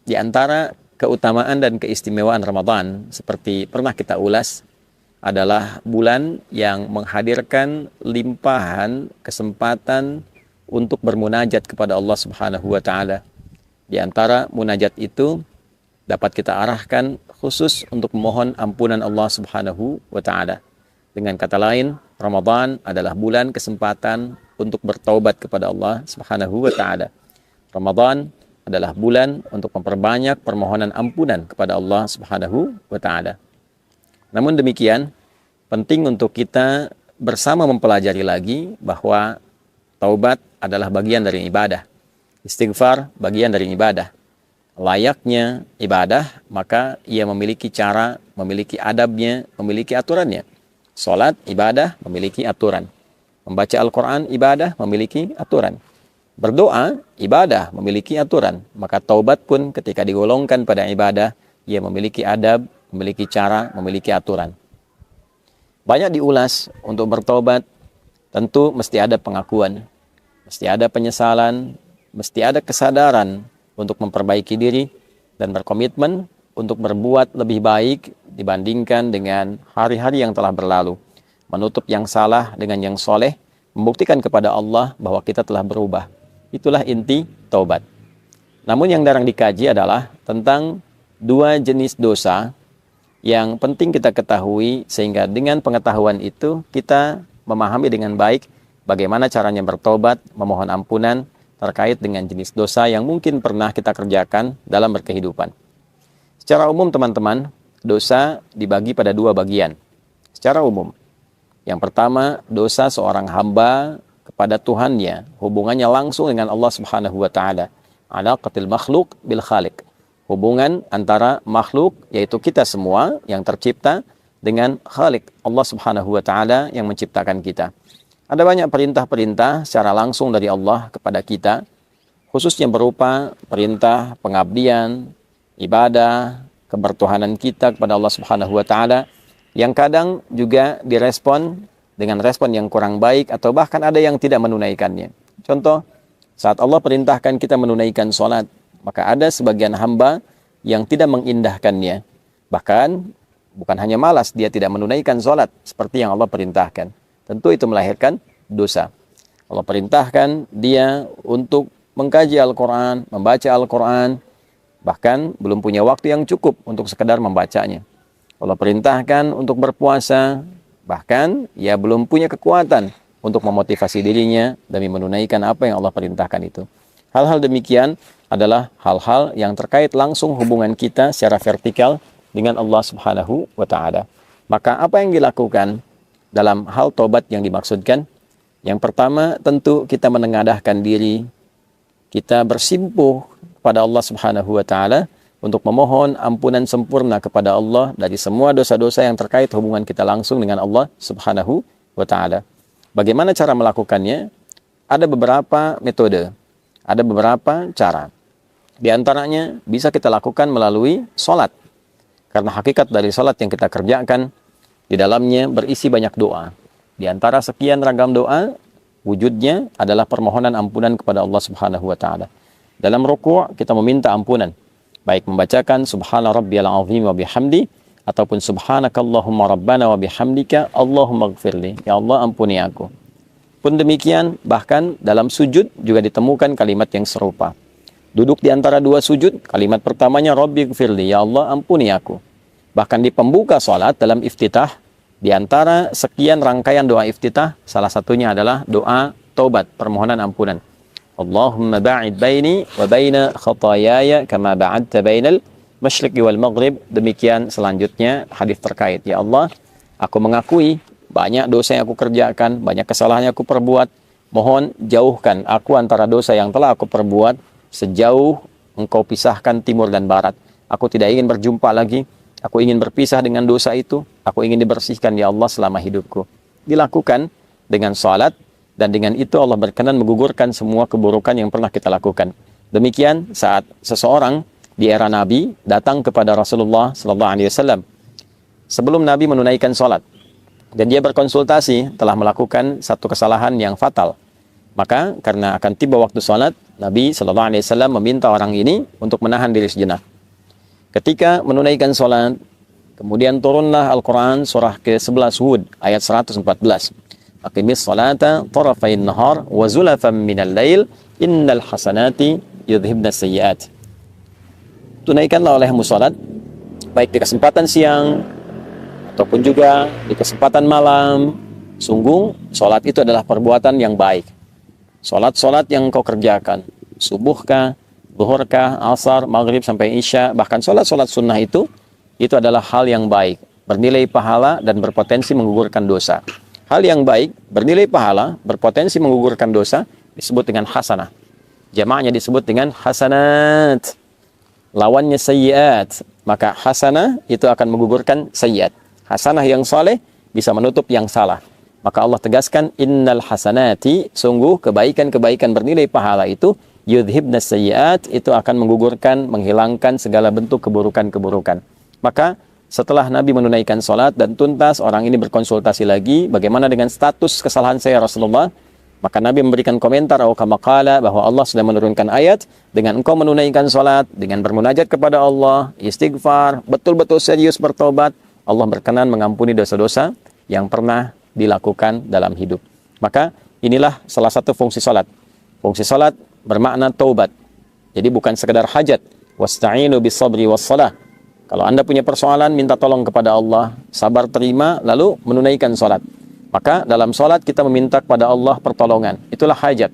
Di antara keutamaan dan keistimewaan Ramadan, seperti pernah kita ulas, adalah bulan yang menghadirkan limpahan kesempatan untuk bermunajat kepada Allah Subhanahu wa taala. Di antara munajat itu dapat kita arahkan khusus untuk memohon ampunan Allah Subhanahu wa taala. Dengan kata lain, Ramadan adalah bulan kesempatan untuk bertaubat kepada Allah Subhanahu wa taala. Ramadan adalah bulan untuk memperbanyak permohonan ampunan kepada Allah Subhanahu wa taala. Namun demikian, penting untuk kita bersama mempelajari lagi bahwa taubat adalah bagian dari ibadah. Istighfar bagian dari ibadah. Layaknya ibadah, maka ia memiliki cara, memiliki adabnya, memiliki aturannya. Salat ibadah memiliki aturan. Membaca Al-Quran ibadah memiliki aturan. Berdoa ibadah memiliki aturan. Maka taubat pun ketika digolongkan pada ibadah, ia memiliki adab, memiliki cara, memiliki aturan. Banyak diulas untuk bertobat, tentu mesti ada pengakuan, mesti ada penyesalan, mesti ada kesadaran untuk memperbaiki diri dan berkomitmen untuk berbuat lebih baik dibandingkan dengan hari-hari yang telah berlalu. Menutup yang salah dengan yang soleh, membuktikan kepada Allah bahwa kita telah berubah. Itulah inti taubat. Namun yang jarang dikaji adalah tentang dua jenis dosa yang penting kita ketahui, sehingga dengan pengetahuan itu kita memahami dengan baik bagaimana caranya bertobat, memohon ampunan terkait dengan jenis dosa yang mungkin pernah kita kerjakan dalam berkehidupan. Secara umum teman-teman, dosa dibagi pada dua bagian. Secara umum, yang pertama, dosa seorang hamba kepada Tuhannya, hubungannya langsung dengan Allah Subhanahu wa taala. Alaqatil makhluk bil khaliq. Hubungan antara makhluk, yaitu kita semua yang tercipta, dengan Khalik, Allah Subhanahu wa taala yang menciptakan kita. Ada banyak perintah-perintah secara langsung dari Allah kepada kita, khususnya berupa perintah pengabdian, ibadah, kebertuhanan kita kepada Allah Subhanahu wa taala, yang kadang juga direspon dengan respon yang kurang baik atau bahkan ada yang tidak menunaikannya. Contoh, saat Allah perintahkan kita menunaikan sholat, maka ada sebagian hamba yang tidak mengindahkannya. Bahkan bukan hanya malas, dia tidak menunaikan sholat seperti yang Allah perintahkan. Tentu itu melahirkan dosa. Allah perintahkan dia untuk mengkaji Al-Quran, membaca Al-Quran, bahkan belum punya waktu yang cukup untuk sekedar membacanya. Allah perintahkan untuk berpuasa, bahkan ia belum punya kekuatan untuk memotivasi dirinya demi menunaikan apa yang Allah perintahkan itu. Hal-hal demikian adalah hal-hal yang terkait langsung hubungan kita secara vertikal dengan Allah Subhanahu wa taala. Maka apa yang dilakukan dalam hal tobat yang dimaksudkan? Yang pertama, tentu kita menengadahkan diri, kita bersimpuh kepada Allah Subhanahu wa taala untuk memohon ampunan sempurna kepada Allah dari semua dosa-dosa yang terkait hubungan kita langsung dengan Allah Subhanahu wa taala. Bagaimana cara melakukannya? Ada beberapa metode, ada beberapa cara. Di antaranya bisa kita lakukan melalui sholat. Karena hakikat dari sholat yang kita kerjakan, di dalamnya berisi banyak doa. Di antara sekian ragam doa, wujudnya adalah permohonan ampunan kepada Allah Subhanahu wa taala. Dalam ruku' kita meminta ampunan, baik membacakan subhana rabbiyal azim wa bihamdi ataupun subhanakallahumma rabbana wa bihamdika Allahumma gfirli, ya Allah ampuni aku. Pun demikian, bahkan dalam sujud juga ditemukan kalimat yang serupa. Duduk di antara dua sujud, kalimat pertamanya Rabbi gfirli, ya Allah ampuni aku. Bahkan di pembuka salat dalam iftitah, di antara sekian rangkaian doa iftitah, salah satunya adalah doa taubat, permohonan ampunan. Allahumma ba'id baini wa baina khatayaya kama ba'adta bainal masyriqi wal maghrib. Demikian selanjutnya hadis terkait. Ya Allah, aku mengakui banyak dosa yang aku kerjakan, banyak kesalahan yang aku perbuat. Mohon jauhkan aku antara dosa yang telah aku perbuat sejauh engkau pisahkan timur dan barat. Aku tidak ingin berjumpa lagi. Aku ingin berpisah dengan dosa itu. Aku ingin dibersihkan ya Allah selama hidupku. Dilakukan dengan salat, dan dengan itu Allah berkenan menggugurkan semua keburukan yang pernah kita lakukan. Demikian saat seseorang di era Nabi datang kepada Rasulullah SAW sebelum Nabi menunaikan salat, dan dia berkonsultasi telah melakukan satu kesalahan yang fatal. Maka karena akan tiba waktu salat, Nabi SAW meminta orang ini untuk menahan diri sejenak. Ketika menunaikan sholat, kemudian turunlah Al-Quran surah ke-11 Hud ayat 114. Aqimis sholata tarafain nahar wa zulafan minal lail innal hasanati yudhibna sayyiat. Tunaikanlah olehmu sholat, baik di kesempatan siang ataupun juga di kesempatan malam. Sungguh sholat itu adalah perbuatan yang baik. Sholat-sholat yang kau kerjakan, subuhkah, zuhurkah, asar, maghrib sampai isya, bahkan sholat-sholat sunnah itu adalah hal yang baik, bernilai pahala dan berpotensi menggugurkan dosa. Hal yang baik, bernilai pahala, berpotensi menggugurkan dosa, disebut dengan hasanah. Jamaknya disebut dengan hasanat. Lawannya sayyiat. Maka hasanah itu akan menggugurkan sayyiat. Hasanah yang saleh bisa menutup yang salah. Maka Allah tegaskan, innal hasanati, sungguh kebaikan-kebaikan bernilai pahala itu, yudhibna sayyiat, itu akan menggugurkan, menghilangkan segala bentuk keburukan-keburukan. Maka setelah Nabi menunaikan sholat dan tuntas, orang ini berkonsultasi lagi, bagaimana dengan status kesalahan saya Rasulullah? Maka Nabi memberikan komentar, kama-qala, bahwa Allah sudah menurunkan ayat, dengan engkau menunaikan sholat, dengan bermunajat kepada Allah, istighfar, betul-betul serius bertobat, Allah berkenan mengampuni dosa-dosa yang pernah dilakukan dalam hidup. Maka inilah salah satu fungsi salat. Fungsi salat bermakna taubat. Jadi bukan sekedar hajat. Wasta'inu bis-sabri was-salah. Kalau Anda punya persoalan, minta tolong kepada Allah, sabar terima, lalu menunaikan salat. Maka dalam salat kita meminta kepada Allah pertolongan. Itulah hajat.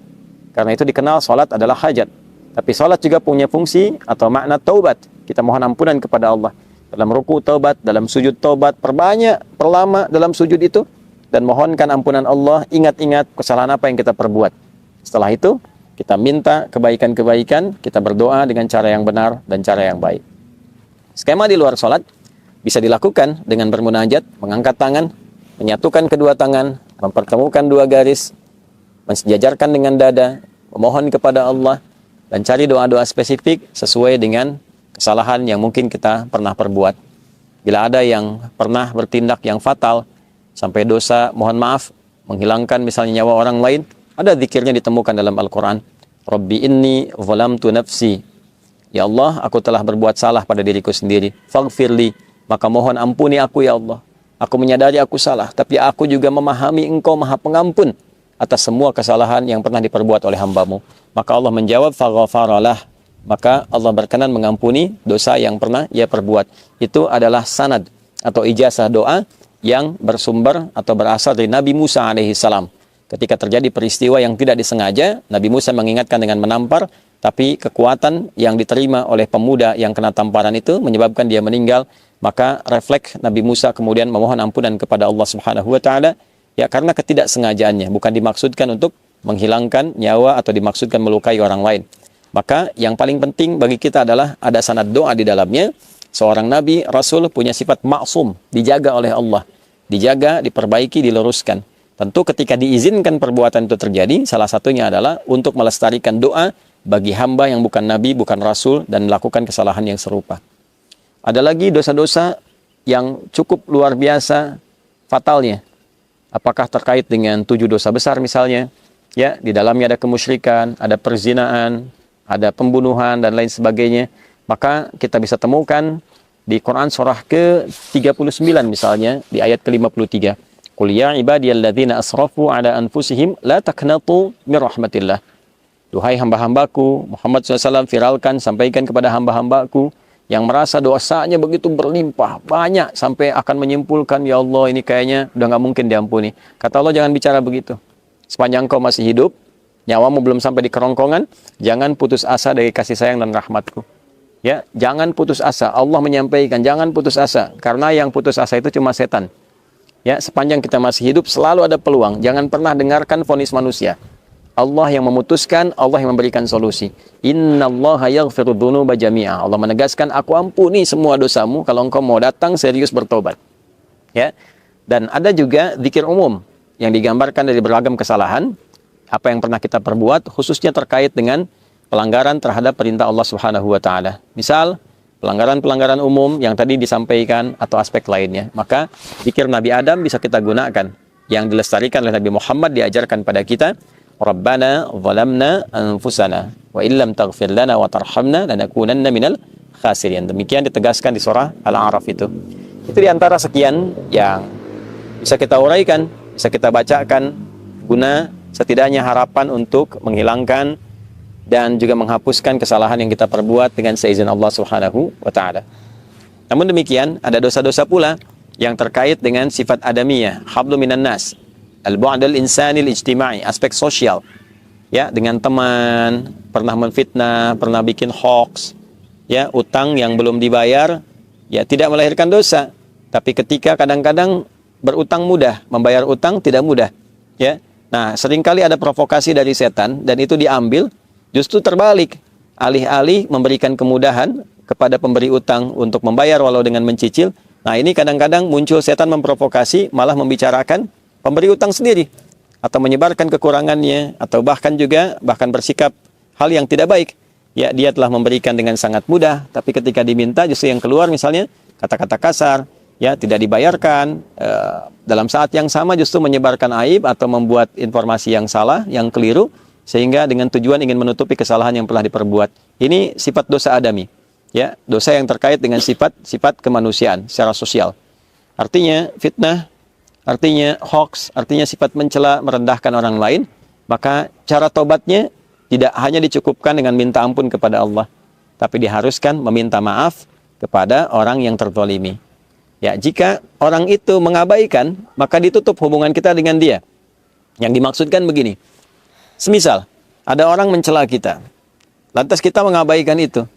Karena itu dikenal salat adalah hajat. Tapi salat juga punya fungsi atau makna taubat. Kita mohon ampunan kepada Allah. Dalam ruku taubat, dalam sujud taubat, perlama dalam sujud itu, dan mohonkan ampunan Allah, ingat-ingat kesalahan apa yang kita perbuat. Setelah itu, kita minta kebaikan-kebaikan, kita berdoa dengan cara yang benar dan cara yang baik. Skema di luar sholat bisa dilakukan dengan bermunajat, mengangkat tangan, menyatukan kedua tangan, mempertemukan dua garis, mensejajarkan dengan dada, memohon kepada Allah, dan cari doa-doa spesifik sesuai dengan kesalahan yang mungkin kita pernah perbuat. Bila ada yang pernah bertindak yang fatal, sampai dosa, mohon maaf, menghilangkan misalnya nyawa orang lain, ada zikirnya ditemukan dalam Al-Quran. Rabbi inni zalamtu nafsi. Ya Allah, aku telah berbuat salah pada diriku sendiri. Faghfirli, maka mohon ampuni aku ya Allah. Aku menyadari aku salah, tapi aku juga memahami Engkau Maha Pengampun atas semua kesalahan yang pernah diperbuat oleh hamba-Mu. Maka Allah menjawab, faghfaralah. Maka Allah berkenan mengampuni dosa yang pernah ia perbuat. Itu adalah sanad atau ijazah doa yang bersumber atau berasal dari Nabi Musa alaihissalam. Ketika terjadi peristiwa yang tidak disengaja, Nabi Musa mengingatkan dengan menampar, tapi kekuatan yang diterima oleh pemuda yang kena tamparan itu menyebabkan dia meninggal. Maka refleks Nabi Musa kemudian memohon ampunan kepada Allah Subhanahu wa taala, ya karena ketidaksengajaannya, bukan dimaksudkan untuk menghilangkan nyawa atau dimaksudkan melukai orang lain. Maka yang paling penting bagi kita adalah ada sanad doa di dalamnya. Seorang Nabi, Rasul punya sifat maksum, dijaga oleh Allah. Dijaga, diperbaiki, diluruskan. Tentu ketika diizinkan perbuatan itu terjadi, salah satunya adalah untuk melestarikan doa bagi hamba yang bukan Nabi, bukan Rasul, dan melakukan kesalahan yang serupa. Ada lagi dosa-dosa yang cukup luar biasa fatalnya. Apakah terkait dengan 7 dosa besar misalnya? Ya, di dalamnya ada kemusyrikan, ada perzinaan, ada pembunuhan, dan lain sebagainya. Maka kita bisa temukan di Quran surah ke-39 misalnya, di ayat ke-53. Qul ya ibadiyalladzina asrafu ala anfusihim la taqnatu min rahmatillah. Duhai hamba-hambaku, Muhammad SAW viralkan, sampaikan kepada hamba-hambaku yang merasa dosanya begitu berlimpah, banyak, sampai akan menyimpulkan, ya Allah ini kayaknya udah nggak mungkin diampuni. Kata Allah, jangan bicara begitu. Sepanjang kau masih hidup, nyawamu belum sampai di kerongkongan, jangan putus asa dari kasih sayang dan rahmatku. Ya, jangan putus asa. Allah menyampaikan, jangan putus asa. Karena yang putus asa itu cuma setan. Ya, sepanjang kita masih hidup, selalu ada peluang. Jangan pernah dengarkan vonis manusia. Allah yang memutuskan, Allah yang memberikan solusi. Innallaha yaghfiru dzunuba jami'a. Allah menegaskan, aku ampuni semua dosamu kalau engkau mau datang serius bertobat. Ya. Dan ada juga zikir umum yang digambarkan dari beragam kesalahan, apa yang pernah kita perbuat, khususnya terkait dengan pelanggaran terhadap perintah Allah Subhanahu wa taala. Misal, pelanggaran-pelanggaran umum yang tadi disampaikan atau aspek lainnya. Maka zikir Nabi Adam bisa kita gunakan. Yang dilestarikan oleh Nabi Muhammad diajarkan pada kita. Rabbana zalamna anfusana wa illam taghfir lana wa tarhamna lanakunanna minal khasirin. Demikian ditegaskan di surah Al-A'raf itu. Itu diantara sekian yang bisa kita uraikan, bisa kita bacakan guna setidaknya harapan untuk menghilangkan dan juga menghapuskan kesalahan yang kita perbuat dengan seizin Allah Subhanahu wa taala. Namun demikian, ada dosa-dosa pula yang terkait dengan sifat adamiyah, hablu minan nas, al-bu'dal insanil ijtimai, aspek sosial. Ya, dengan teman, pernah menfitnah, pernah bikin hoax, ya, utang yang belum dibayar, ya tidak melahirkan dosa. Tapi ketika kadang-kadang berutang mudah, membayar utang tidak mudah, ya. Nah, seringkali ada provokasi dari setan dan itu diambil, justru terbalik. Alih-alih memberikan kemudahan kepada pemberi utang untuk membayar walau dengan mencicil. Nah, ini kadang-kadang muncul setan memprovokasi, malah membicarakan pemberi utang sendiri atau menyebarkan kekurangannya atau bahkan bersikap hal yang tidak baik. Ya, dia telah memberikan dengan sangat mudah, tapi ketika diminta justru yang keluar misalnya kata-kata kasar, ya, tidak dibayarkan, dalam saat yang sama justru menyebarkan aib atau membuat informasi yang salah, yang keliru, sehingga dengan tujuan ingin menutupi kesalahan yang pernah diperbuat. Ini sifat dosa adami, ya, dosa yang terkait dengan sifat kemanusiaan secara sosial. Artinya fitnah, artinya hoax, artinya sifat mencela, merendahkan orang lain. Maka cara tobatnya tidak hanya dicukupkan dengan minta ampun kepada Allah, tapi diharuskan meminta maaf kepada orang yang terzalimi. Ya, jika orang itu mengabaikan, maka ditutup hubungan kita dengan dia. Yang dimaksudkan begini, semisal ada orang mencela kita, lantas kita mengabaikan itu,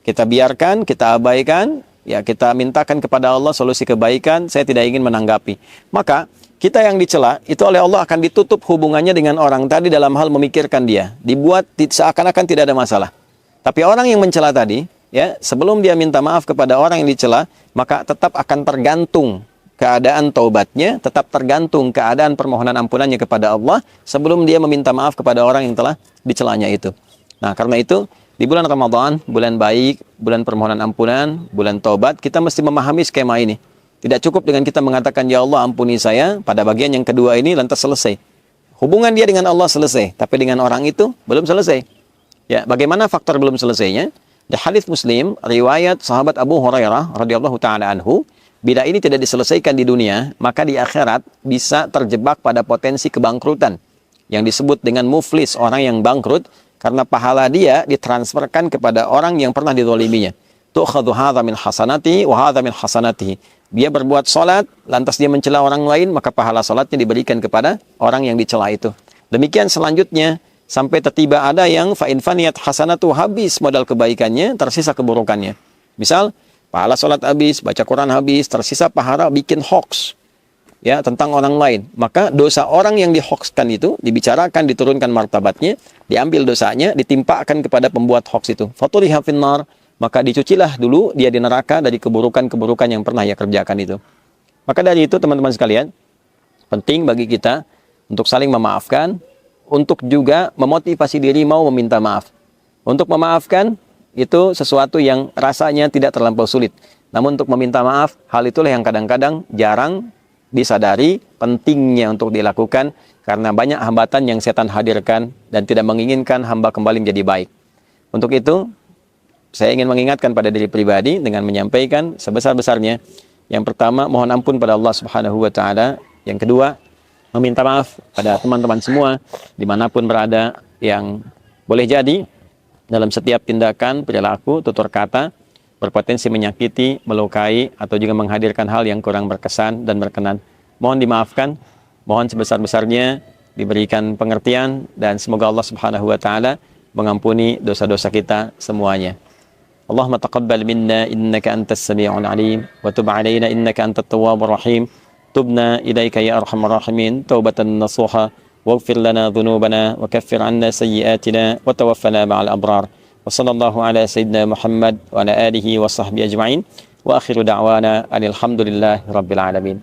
kita biarkan, kita abaikan, ya, kita mintakan kepada Allah solusi kebaikan, saya tidak ingin menanggapi. Maka kita yang dicela itu oleh Allah akan ditutup hubungannya dengan orang tadi dalam hal memikirkan dia, dibuat seakan-akan tidak ada masalah. Tapi orang yang mencela tadi, ya, sebelum dia minta maaf kepada orang yang dicela, maka tetap akan tergantung keadaan taubatnya, tetap tergantung keadaan permohonan ampunannya kepada Allah sebelum dia meminta maaf kepada orang yang telah dicelanya itu. Nah, karena itu di bulan Ramadan, bulan baik, bulan permohonan ampunan, bulan taubat, kita mesti memahami skema ini. Tidak cukup dengan kita mengatakan, ya Allah ampuni saya, pada bagian yang kedua ini lantas selesai. Hubungan dia dengan Allah selesai, tapi dengan orang itu belum selesai. Ya, bagaimana faktor belum selesainya? Di hadits Muslim, riwayat sahabat Abu Hurairah radhiyallahu taala anhu, bila ini tidak diselesaikan di dunia, maka di akhirat bisa terjebak pada potensi kebangkrutan yang disebut dengan muflis, orang yang bangkrut karena pahala dia ditransferkan kepada orang yang pernah dizaliminya. Tu'khadhu hadza min hasanati wa hadza min hasanatihi. Dia berbuat salat, lantas dia mencela orang lain, maka pahala salatnya diberikan kepada orang yang dicela itu. Demikian selanjutnya, sampai tiba ada yang fa'in faniyat hasanatu, habis modal kebaikannya, tersisa keburukannya. Misal, pahala salat habis, baca Quran habis, tersisa pahala bikin hoax, ya, tentang orang lain. Maka dosa orang yang dihoaxkan itu dibicarakan, diturunkan martabatnya, diambil dosanya, ditimpakan kepada pembuat hoax itu. Fatuliha finnar, maka dicucilah dulu dia di neraka dari keburukan-keburukan yang pernah ia kerjakan itu. Maka dari itu teman-teman sekalian, penting bagi kita untuk saling memaafkan, untuk juga memotivasi diri mau meminta maaf. Untuk memaafkan itu sesuatu yang rasanya tidak terlampau sulit. Namun untuk meminta maaf, hal itulah yang kadang-kadang jarang disadari pentingnya untuk dilakukan karena banyak hambatan yang setan hadirkan dan tidak menginginkan hamba kembali menjadi baik. Untuk itu, saya ingin mengingatkan pada diri pribadi dengan menyampaikan sebesar-besarnya. Yang pertama, mohon ampun pada Allah Subhanahu wa taala. Yang kedua, meminta maaf pada teman-teman semua dimanapun berada yang boleh jadi dalam setiap tindakan, perilaku, tutur kata berpotensi menyakiti, melukai atau juga menghadirkan hal yang kurang berkesan dan berkenan. Mohon dimaafkan, mohon sebesar-besarnya diberikan pengertian dan semoga Allah Subhanahu wa taala mengampuni dosa-dosa kita semuanya. Allahumma taqabbal minna innaka antas sami'ul alim wa tub 'alaina innaka antat tawwabur rahim. Tubna ilaika ya arhamar rahimin taubatan nasuha waghfir lana dhunubana wa kaffir 'anna sayyi'atina wa tawaffana ma'al abrar. Wa sallallahu ala sayyidina Muhammad wa ala alihi wa sahbihi ajma'in wa akhiru da'wana alhamdulillahi rabbil alamin.